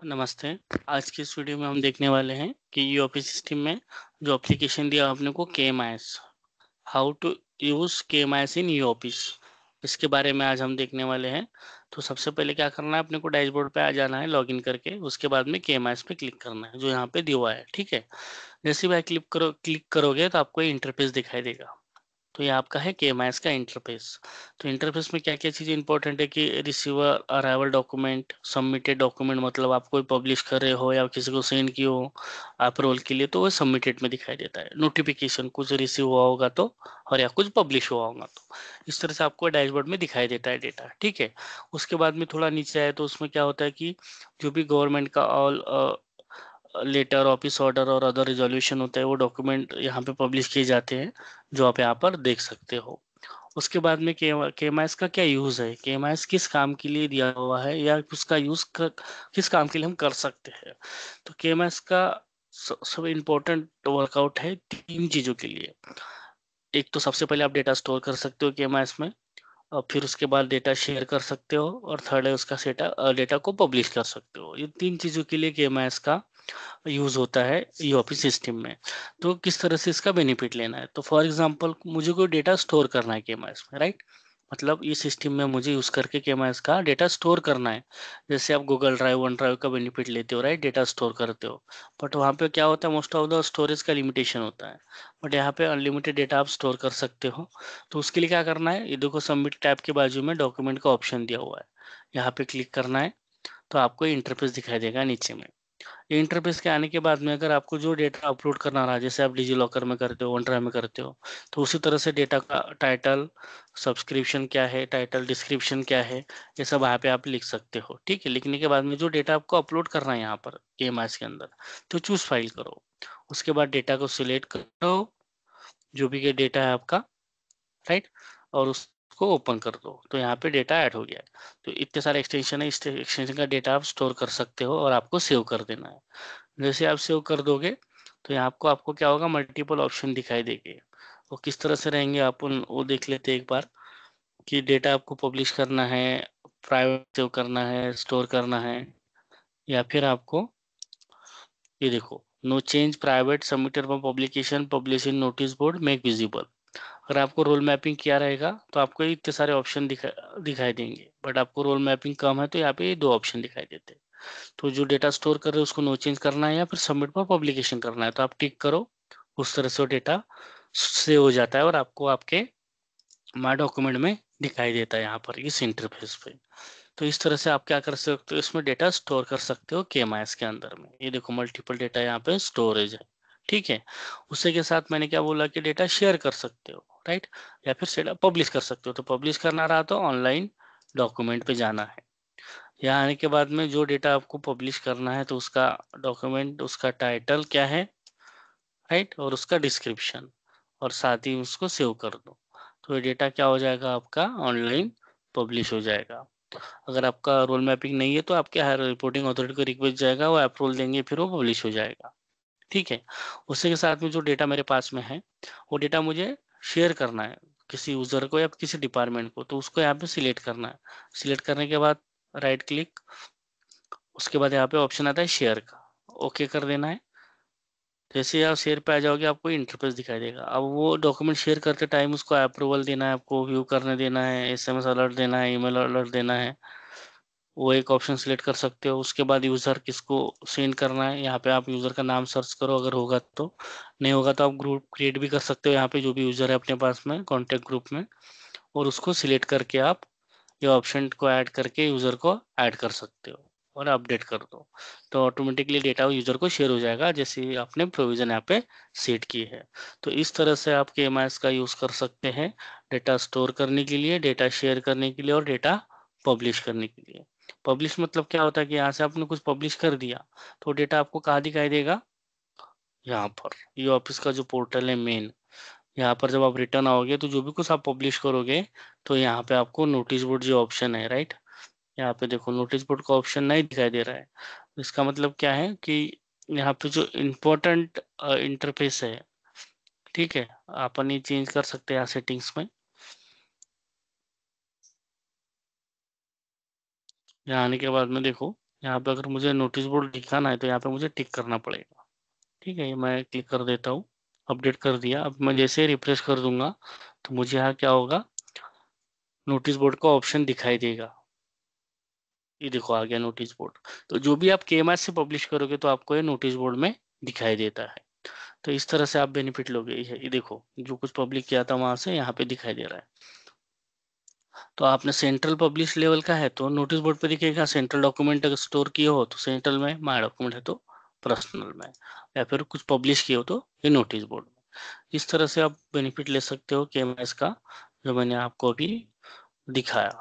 नमस्ते। आज की इस वीडियो में हम देखने वाले हैं कि यूओपी सिस्टम में जो एप्लीकेशन दिया आपने को केएमआईएस, हाउ टू यूज केएमआईएस इन यूओपी, इसके बारे में आज हम देखने वाले हैं। तो सबसे पहले क्या करना है, अपने को डैशबोर्ड पे आ जाना है लॉगिन करके। उसके बाद में केएमआईएस पे क्लिक करना है जो यहाँ पे दिया हुआ है। ठीक है, जैसे ही क्लिक करोगे तो आपको ये इंटरफेस दिखाई देगा। तो ये आपका है केएमआईएस का इंटरफेस। तो इंटरफेस में क्या क्या चीज़ें इंपॉर्टेंट है कि receiver arrival document, submitted document, मतलब आप कोई पब्लिश कर रहे हो या किसी को सेंड किए हो अप्रूवल के लिए, तो वो सबमिटेड में दिखाई देता है। नोटिफिकेशन कुछ रिसीव हुआ होगा तो, और या कुछ पब्लिश हुआ होगा तो इस तरह से आपको डैशबोर्ड में दिखाई देता है डेटा। ठीक है, उसके बाद में थोड़ा नीचे आए तो उसमें क्या होता है कि जो भी गवर्नमेंट का ऑल लेटर, ऑफिस ऑर्डर और अदर रिजोल्यूशन होता है वो डॉक्यूमेंट यहाँ पे पब्लिश किए जाते हैं, जो आप यहाँ पर देख सकते हो। उसके बाद में केएमआईएस का क्या यूज है, केएमआईएस किस काम के लिए दिया हुआ है या उसका यूज किस काम के लिए हम कर सकते हैं। तो केएमआईएस का सब इम्पोर्टेंट वर्कआउट है तीन चीजों के लिए। एक तो सबसे पहले आप डेटा स्टोर कर सकते हो केएमआईएस में, और फिर उसके बाद डेटा शेयर कर सकते हो, और थर्ड है उसका डेटा को पब्लिश कर सकते हो। ये तीन चीजों के लिए केएमआईएस का यूज होता है यूओपी सिस्टम में। तो किस तरह से इसका बेनिफिट लेना है, तो फॉर एग्जांपल मुझे कोई डेटा स्टोर करना है केएमआईएस में, राइट। मतलब इस सिस्टम में मुझे यूज करके केएमआईएस का डेटा स्टोर करना है। जैसे आप गूगल ड्राइव, वन ड्राइव का बेनिफिट लेते हो, राइट, डेटा स्टोर करते हो। बट वहाँ पे क्या होता है, मोस्ट ऑफ द स्टोरेज का लिमिटेशन होता है। बट यहाँ पे अनलिमिटेड डेटा आप स्टोर कर सकते हो। तो उसके लिए क्या करना है, ये देखो सबमिट टैब के बाजू में डॉक्यूमेंट का ऑप्शन दिया हुआ है, यहाँ पे क्लिक करना है। तो आपको इंटरफेस दिखाई देगा नीचे में। ये इंटरफेस के आने के बाद में अगर आपको जो डेटा अपलोड करना रहा, जैसे आप डिजी लॉकर में करते हो, वन ड्राइव में करते हो, तो उसी तरह से डेटा का टाइटल, सब्सक्रिप्शन क्या है, टाइटल डिस्क्रिप्शन क्या है, ये सब यहाँ पे आप लिख सकते हो। ठीक है, लिखने के बाद में जो डेटा आपको अपलोड करना है यहाँ पर केएमआईएस के अंदर, तो चूज फाइल करो। उसके बाद डेटा को सिलेक्ट करो, जो भी ये डेटा है आपका, राइट, और उसको ओपन कर दो। तो यहाँ पे डेटा ऐड हो गया है। तो इतने सारे एक्सटेंशन है, इस एक्सटेंशन का डेटा आप स्टोर कर सकते हो और आपको सेव कर देना है। जैसे आप सेव कर दोगे तो यहाँ आपको आपको क्या होगा, मल्टीपल ऑप्शन दिखाई देंगे। वो किस तरह से रहेंगे आप वो देख लेते हैं एक बार, कि डेटा आपको पब्लिश करना है, प्राइवेट सेव करना है, स्टोर करना है, या फिर आपको ये देखो, no change, private, submitted for publication, publish in notice board, make visible. अगर आपको रोल मैपिंग किया रहेगा तो आपको इतने सारे ऑप्शन दिखाई देंगे। बट आपको रोल मैपिंग कम है तो यहाँ पे ये दो ऑप्शन दिखाई देते हैं। तो जो डेटा स्टोर कर रहे हो उसको नो चेंज करना है या फिर सबमिट पर पब्लिकेशन करना है, तो आप टिक करो। उस तरह से वो डेटा सेव हो जाता है और आपको आपके माई डॉक्यूमेंट में दिखाई देता है यहाँ पर इस इंटरफेस पे। तो इस तरह से आप क्या कर सकते हो, इसमें डेटा स्टोर कर सकते हो केएमआईएस के अंदर में। ये देखो मल्टीपल डेटा यहाँ पे स्टोरेज है। ठीक है, उसी के साथ मैंने क्या बोला कि डेटा शेयर कर सकते हो, राइट, या फिर डेटा पब्लिश कर सकते हो। तो पब्लिश करना रहा तो ऑनलाइन डॉक्यूमेंट पे जाना है। यहाँ आने के बाद में जो डेटा आपको पब्लिश करना है तो उसका डॉक्यूमेंट, उसका टाइटल क्या है, राइट, और उसका डिस्क्रिप्शन, और साथ ही उसको सेव कर दो। तो ये डेटा क्या हो जाएगा, आपका ऑनलाइन पब्लिश हो जाएगा। अगर आपका रोल मैपिंग नहीं है तो आपके हायर रिपोर्टिंग अथॉरिटी को रिक्वेस्ट जाएगा, वो अप्रूवल देंगे, फिर वो पब्लिश हो जाएगा। ठीक है, उसी के साथ में जो डेटा मेरे पास में है वो डेटा मुझे शेयर करना है किसी यूजर को या किसी डिपार्टमेंट को, तो उसको यहाँ पे सिलेक्ट करना है। सिलेक्ट करने के बाद राइट क्लिक, उसके बाद यहाँ पे ऑप्शन आता है शेयर का, ओके कर देना है। जैसे ही आप शेयर पे आ जाओगे आपको इंटरफेस दिखाई देगा। अब वो डॉक्यूमेंट शेयर करते टाइम उसको अप्रूवल देना है, आपको व्यू करने देना है, एसएमएस अलर्ट देना है, ईमेल अलर्ट देना है, वो एक ऑप्शन सिलेक्ट कर सकते हो। उसके बाद यूज़र किसको सेंड करना है, यहाँ पे आप यूज़र का नाम सर्च करो अगर होगा तो, नहीं होगा तो आप ग्रुप क्रिएट भी कर सकते हो यहाँ पे, जो भी यूज़र है अपने पास में कॉन्टेक्ट ग्रुप में, और उसको सिलेक्ट करके आप ये ऑप्शन को ऐड करके यूज़र को ऐड कर सकते हो और अपडेट कर दो। तो ऑटोमेटिकली डेटा यूज़र को शेयर हो जाएगा जैसे ही आपने प्रोविज़न यहाँ पे सेट की है। तो इस तरह से आप केएमआईएस का यूज़ कर सकते हैं डेटा स्टोर करने के लिए, डेटा शेयर करने के लिए, और डेटा पब्लिश करने के लिए। पब्लिश मतलब क्या होता है कि यहाँ से आपने कुछ पब्लिश कर दिया तो डेटा आपको कहाँ दिखाई देगा, यहाँ पर ये ऑफिस का जो पोर्टल है मेन, यहाँ पर जब आप रिटर्न आओगे तो जो भी कुछ आप पब्लिश करोगे तो यहाँ पे आपको नोटिस बोर्ड जो ऑप्शन है, राइट, यहाँ पे देखो नोटिस बोर्ड का ऑप्शन नहीं दिखाई दे रहा है। इसका मतलब क्या है कि यहाँ पे जो इम्पोर्टेंट इंटरफेस है, ठीक है, अपन ये चेंज कर सकते हैं यहाँ सेटिंग्स में। यहाँ आने के बाद में देखो यहाँ पे अगर मुझे नोटिस बोर्ड दिखाना है तो यहाँ पे मुझे टिक करना पड़ेगा। ठीक है, ये मैं क्लिक कर देता हूँ, अपडेट कर दिया। अब मैं जैसे रिफ्रेश कर दूंगा तो मुझे यहाँ क्या होगा, नोटिस बोर्ड का ऑप्शन दिखाई देगा। ये देखो आ गया नोटिस बोर्ड। तो जो भी आप केएमएस से पब्लिश करोगे तो आपको ये नोटिस बोर्ड में दिखाई देता है। तो इस तरह से आप बेनिफिट लोगे। ये देखो जो कुछ पब्लिक किया था वहां से यहाँ पे दिखाई दे रहा है। तो आपने सेंट्रल पब्लिश लेवल का है तो नोटिस बोर्ड पे दिखेगा, सेंट्रल डॉक्यूमेंट अगर स्टोर किए हो तो सेंट्रल में, माय डॉक्यूमेंट है तो पर्सनल में, या फिर कुछ पब्लिश किए हो तो ये नोटिस बोर्ड में। इस तरह से आप बेनिफिट ले सकते हो केएमएस का, जो मैंने आपको अभी दिखाया।